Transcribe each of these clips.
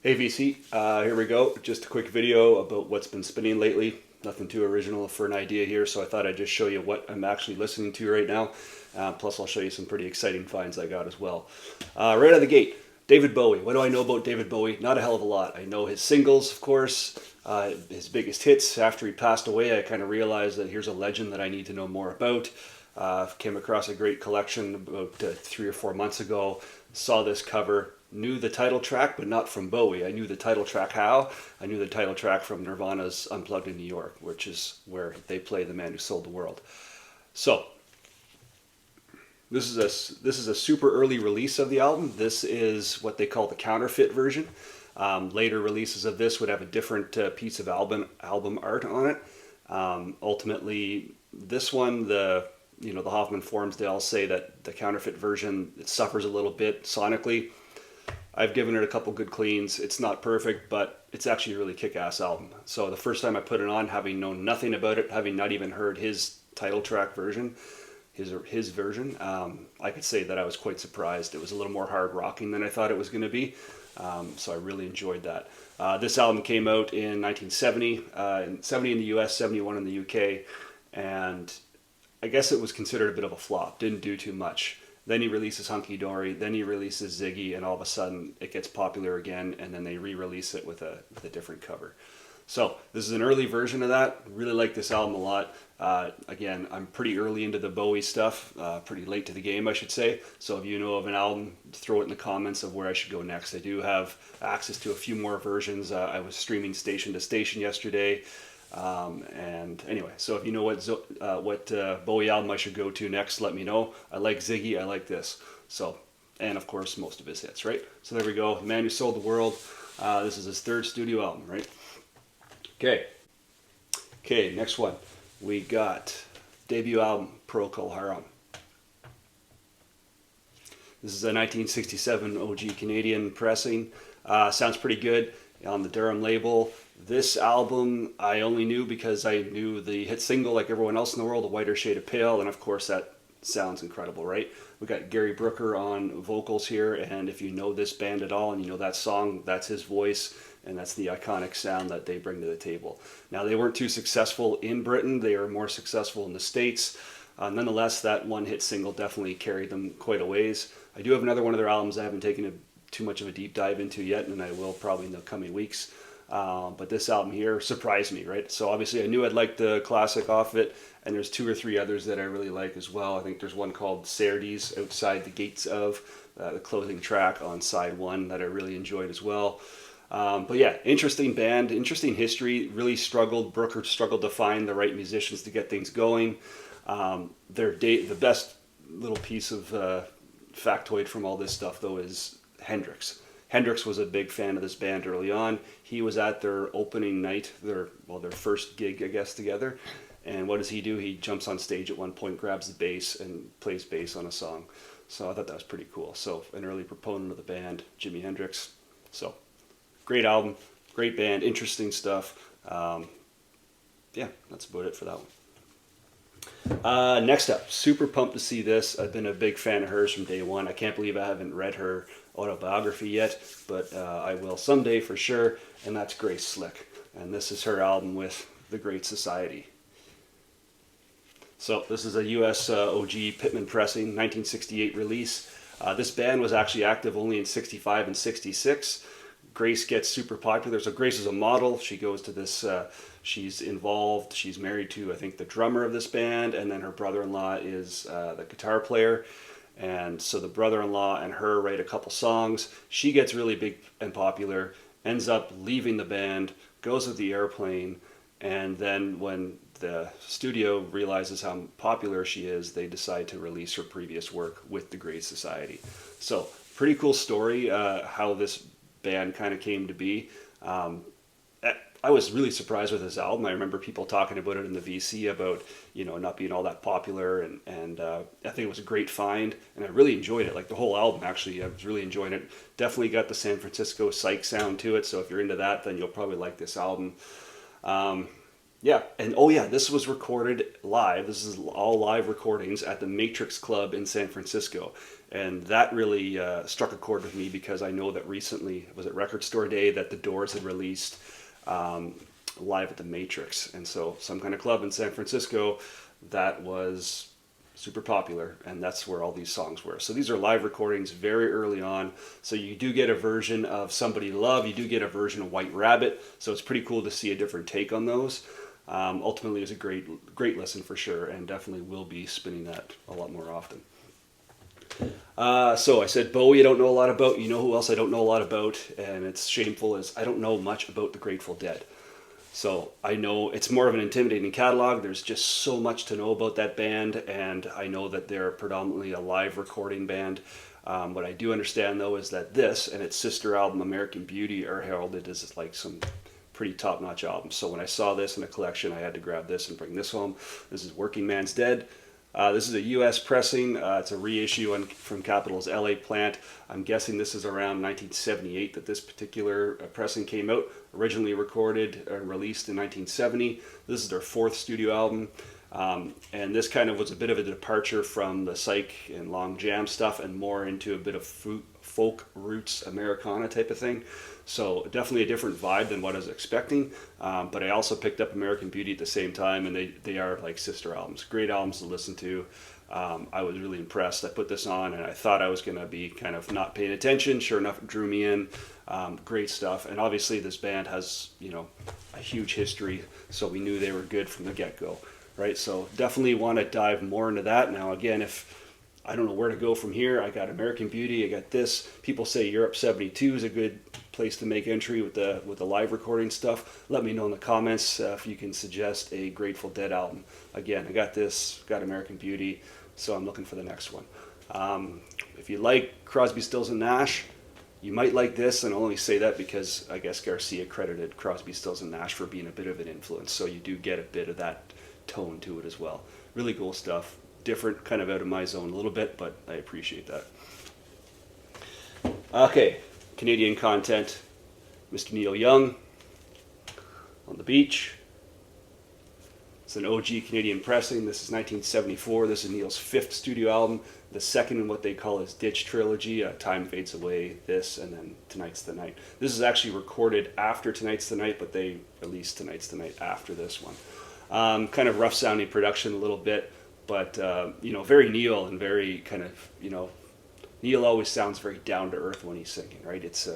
Hey VC, here we go. Just a quick video about what's been spinning lately. Nothing too original for an idea here, so I thought I'd just show you what I'm actually listening to right now. Plus, I'll show you some pretty exciting finds I got as well. Right out of the gate, David Bowie. What do I know about David Bowie? Not a hell of a lot. I know his singles, of course, his biggest hits. After he passed away, I kind of realized that here's a legend that I need to know more about. Came across a great collection about 3 or 4 months ago. Saw this cover, knew the title track, but not from Bowie. I knew the title track how? I knew the title track from Nirvana's Unplugged in New York, which is where they play The Man Who Sold the World. So, this is a super early release of the album. This is what they call the counterfeit version. Later releases of this would have a different piece of album art on it. Ultimately, this one, the Hoffman forums, they all say that the counterfeit version, it suffers a little bit sonically. I've given it a couple good cleans. It's not perfect, but it's actually a really kick-ass album. So the first time I put it on, having known nothing about it, having not even heard his title track version, his version, I could say that I was quite surprised. It was a little more hard rocking than I thought it was going to be. So I really enjoyed that. This album came out in 1970, 70 in the US, 71 in the UK, and I guess it was considered a bit of a flop. Didn't do too much. Then he releases Hunky Dory. Then he releases Ziggy, and all of a sudden it gets popular again. And then they re-release it with a different cover. So this is an early version of that. Really like this album a lot. Again, I'm pretty early into the Bowie stuff. Pretty late to the game, I should say. So if you know of an album, throw it in the comments of where I should go next. I do have access to a few more versions. I was streaming station to station yesterday. And anyway, so if you know what Bowie album I should go to next, let me know. I like Ziggy, I like this. So, and of course, most of his hits, right? So there we go. The Man Who Sold the World. This is his third studio album, right? Okay, next one. We got debut album, Procol Harum. This is a 1967 OG Canadian pressing. Sounds pretty good on the Durham label. This album I only knew because I knew the hit single like everyone else in the world, A Whiter Shade of Pale, and of course that sounds incredible, right? We got Gary Brooker on vocals here, and if you know this band at all and you know that song, that's his voice, and that's the iconic sound that they bring to the table. Now, they weren't too successful in Britain. They were more successful in the States. Nonetheless, that one hit single definitely carried them quite a ways. I do have another one of their albums I haven't taken too much of a deep dive into yet, and I will probably in the coming weeks. But this album here surprised me, right? So obviously I knew I'd like the classic off it, and there's 2 or 3 others that I really like as well. I think there's one called Cerdes, Outside the Gates of, the closing track on side 1 that I really enjoyed as well. But yeah, interesting band, interesting history, really struggled. Brooker struggled to find the right musicians to get things going. The best little piece of factoid from all this stuff, though, is Hendrix. Hendrix was a big fan of this band early on. He was at their opening night, their first gig, I guess, together. And what does he do? He jumps on stage at one point, grabs the bass, and plays bass on a song. So I thought that was pretty cool. So an early proponent of the band, Jimi Hendrix. So great album, great band, interesting stuff. Yeah, that's about it for that one. Next up, super pumped to see this. I've been a big fan of hers from day one. I can't believe I haven't read her autobiography yet, but I will someday for sure, and that's Grace Slick. And this is her album with The Great Society. So this is a US OG Pittman pressing, 1968 release. This band was actually active only in 65 and 66. Grace gets super popular. So Grace is a model. She goes to this, she's involved, she's married to, I think, the drummer of this band, and then her brother-in-law is the guitar player. And so the brother-in-law and her write a couple songs. She gets really big and popular, ends up leaving the band, goes with the airplane, and then when the studio realizes how popular she is, they decide to release her previous work with the Great Society. So pretty cool story, how this band kind of came to be. I was really surprised with this album. I remember people talking about it in the VC about, not being all that popular, and I think it was a great find, and I really enjoyed it. Like the whole album, actually, I was really enjoying it. Definitely got the San Francisco psych sound to it, so if you're into that, then you'll probably like this album. Yeah, and oh yeah, this was recorded live. This is all live recordings at the Matrix Club in San Francisco, and that really struck a chord with me because I know that recently was it Record Store Day that the Doors had released um, live at the Matrix, and so some kind of club in San Francisco that was super popular, and that's where all these songs were. So these are live recordings very early on. So you do get a version of Somebody to Love, you do get a version of White Rabbit. So it's pretty cool to see a different take on those. Ultimately, it's a great listen for sure, and definitely will be spinning that a lot more often. So I said Bowie I don't know a lot about. You know who else I don't know a lot about, and it's shameful, is I don't know much about the Grateful Dead. So I know it's more of an intimidating catalog. There's just so much to know about that band, and I know that they're predominantly a live recording band. What I do understand though is that this and its sister album American Beauty are heralded as like some pretty top-notch albums. So when I saw this in a collection, I had to grab this and bring this home. This is Working Man's Dead. This is a U.S. pressing. It's a reissue from Capitol's LA plant. I'm guessing this is around 1978 that this particular pressing came out. Originally recorded and released in 1970. This is their fourth studio album. And this kind of was a bit of a departure from the psych and long jam stuff and more into a bit of folk roots Americana type of thing. So definitely a different vibe than what I was expecting. But I also picked up American Beauty at the same time, and they are like sister albums. Great albums to listen to. I was really impressed. I put this on and I thought I was going to be kind of not paying attention. Sure enough, it drew me in. Great stuff. And obviously this band has, you know, a huge history, so we knew they were good from the get-go. Right, so definitely want to dive more into that. Now, again, if I don't know where to go from here, I got American Beauty, I got this. People say Europe 72 is a good place to make entry with the live recording stuff. Let me know in the comments if you can suggest a Grateful Dead album. Again, I got this, got American Beauty, so I'm looking for the next one. If you like Crosby, Stills and Nash, you might like this, and I'll only say that because I guess Garcia credited Crosby, Stills and Nash for being a bit of an influence, so you do get a bit of that tone to it as well. Really cool stuff. Different, kind of out of my zone a little bit, but I appreciate that. Okay, Canadian content. Mr. Neil Young, On the Beach. It's an OG Canadian pressing. This is 1974. This is Neil's fifth studio album, the second in what they call his Ditch trilogy, Time Fades Away, this, and then Tonight's the Night. This is actually recorded after Tonight's the Night, but they released Tonight's the Night after this one. Kind of rough sounding production a little bit, but you know, very Neil and very kind of, you know, Neil always sounds very down to earth when he's singing, right? It's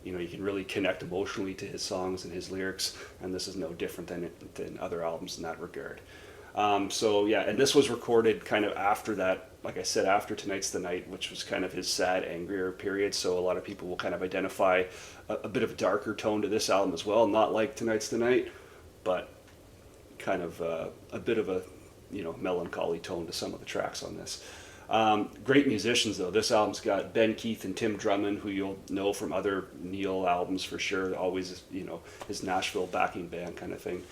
you know, you can really connect emotionally to his songs and his lyrics, and this is no different than other albums in that regard. So yeah, and this was recorded kind of after that, like I said, after Tonight's the Night, which was kind of his sad, angrier period. So a lot of people will kind of identify a bit of a darker tone to this album as well, not like Tonight's the Night, but kind of a bit of a, you know, melancholy tone to some of the tracks on this. Great musicians though. This album's got Ben Keith and Tim Drummond, who you'll know from other Neil albums for sure. Always, you know, his Nashville backing band kind of thing.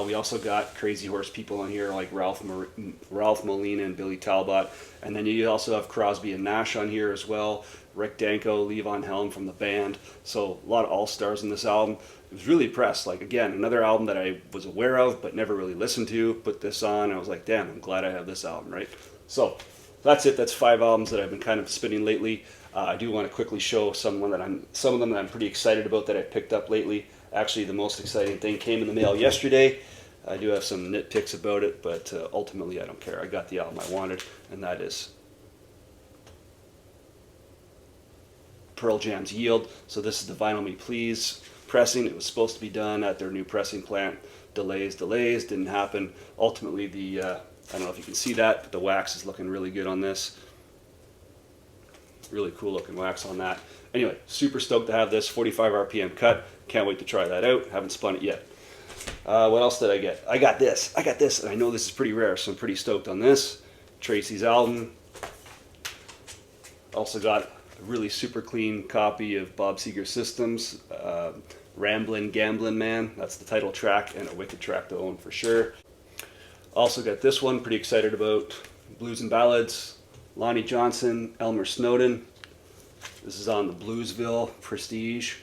We also got Crazy Horse people on here like Ralph Molina and Billy Talbot, and then you also have Crosby and Nash on here as well. Rick Danko, Levon Helm from the band. So a lot of all-stars in this album. I was really impressed. Like, again, another album that I was aware of but never really listened to. Put this on and I was like, damn, I'm glad I have this album, right? So that's it. That's 5 albums that I've been kind of spinning lately. I do want to quickly show some of them that I'm pretty excited about that I picked up lately. Actually, the most exciting thing came in the mail yesterday. I do have some nitpicks about it, but ultimately I don't care. I got the album I wanted, and that is Pearl Jam's Yield. So this is the Vinyl Me Please pressing. It was supposed to be done at their new pressing plant. Delays, didn't happen. Ultimately, I don't know if you can see that, but the wax is looking really good on this. Really cool looking wax on that. Anyway, super stoked to have this 45 RPM cut. Can't wait to try that out. Haven't spun it yet. What else did I get? I got this, and I know this is pretty rare, so I'm pretty stoked on this. Tracy's album. Also got a really super clean copy of Bob Seger Systems, Ramblin' Gamblin' Man. That's the title track, and a wicked track to own for sure. Also got this one, pretty excited about. Blues and Ballads, Lonnie Johnson, Elmer Snowden. This is on the Bluesville Prestige.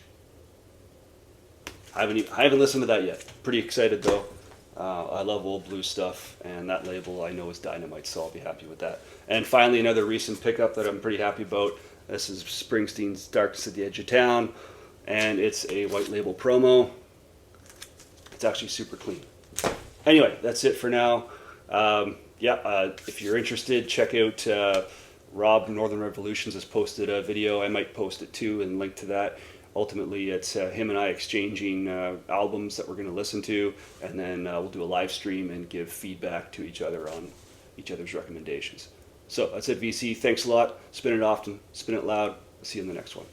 I haven't listened to that yet. Pretty excited though. I love old blue stuff, and that label I know is dynamite, so I'll be happy with that. And finally, another recent pickup that I'm pretty happy about. This is Springsteen's Darkness at the Edge of Town, and it's a white label promo. It's actually super clean. Anyway, that's it for now. If you're interested, check out Rob Northern Revolutions has posted a video. I might post it too and link to that. Ultimately, it's him and I exchanging albums that we're going to listen to, and then we'll do a live stream and give feedback to each other on each other's recommendations. So that's it, VC. Thanks a lot. Spin it often, spin it loud. See you in the next one.